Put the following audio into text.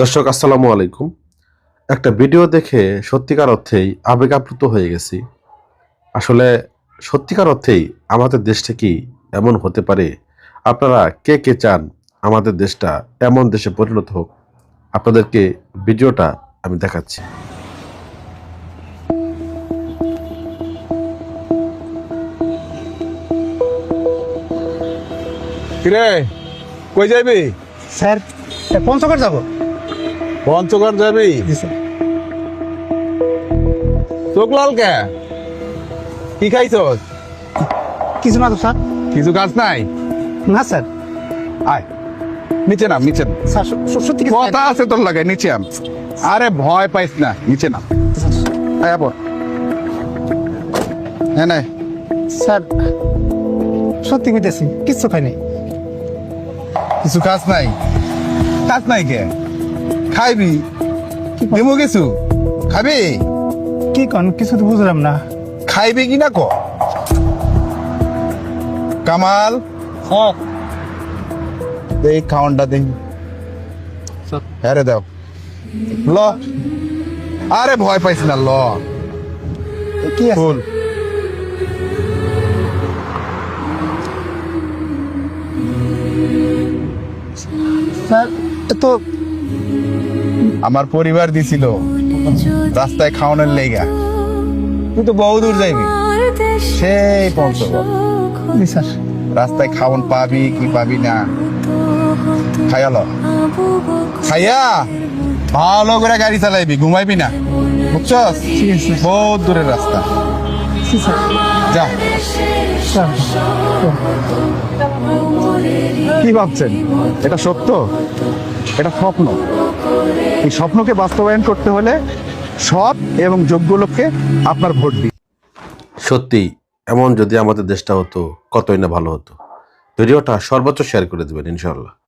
দর্শক আসসালামু আলাইকুম। একটা ভিডিও দেখে সত্যিকার অর্থেই আবেগ আপ্লুত হয়ে গেছি। আসলে সত্যিকার অর্থেই আমাদের দেশটা কি এমন হতে পারে? আপনারা কে কে চান আমাদের দেশটা এমন দেশে পরিণত হোক? আপনাদেরকে ভিডিওটা আমি দেখাচ্ছি। কিরে কই যাবি? স্যার পঞ্চগড় যাব। পঞ্চগড় যাবি? জি স্যার। চোখ লাল কে? কি খাইছস? কিছু না তো স্যার। কিছু কাজ নাই? না স্যার। আয় নিচে নাম, নিচে নাম। স্যার সত্যি কিছু কথা আছে তোর লাগে, নিচে আম। আরে ভয় পাইস না, নিচে নাম। আয় আপর। হ্যাঁ নাই স্যার সত্যি কইতেছি কিচ্ছু খাই নাই। কিছু কাজ নাই? কাজ নাই কে? খাইবি? দেবো কিছু খাবি? কি কন কিছু তো বুঝলাম না। খাইবি কি না ক? কামাল স্যার এই খাওয়ানটা দেই। হ্যাঁ রে দাও ল। আরে ভয় পাইস না, ল। কি আছে? ফুল স্যার তো আমার পরিবার দিছিল রাস্তায় খাওয়ানোর লেগা। তুই তো বহু দূর যাইবি, সেই পঞ্চগড়। জি স্যার। রাস্তায় খাওয়ান পাবি কি পাবি না খাইয়া ল। খাইয়া ভালো করে গাড়ি চালাইবি, ঘুমাইবি না, বুঝছস? ঠিক আছে। বহুত দূরের রাস্তা, জি স্যার। যা। স্যার কি ভাবছেন এটা সত্য? এটা স্বপ্ন। এই স্বপ্নকে বাস্তবায়ন করতে হলে সৎ এবং যোগ্য লোককে আপনার ভোট দিন। সত্যি এমন যদি আমাদের দেশটা হতো কতই না ভালো হতো। ভিডিওটা সর্বোচ্চ শেয়ার করে দেবেন ইনশাআল্লাহ।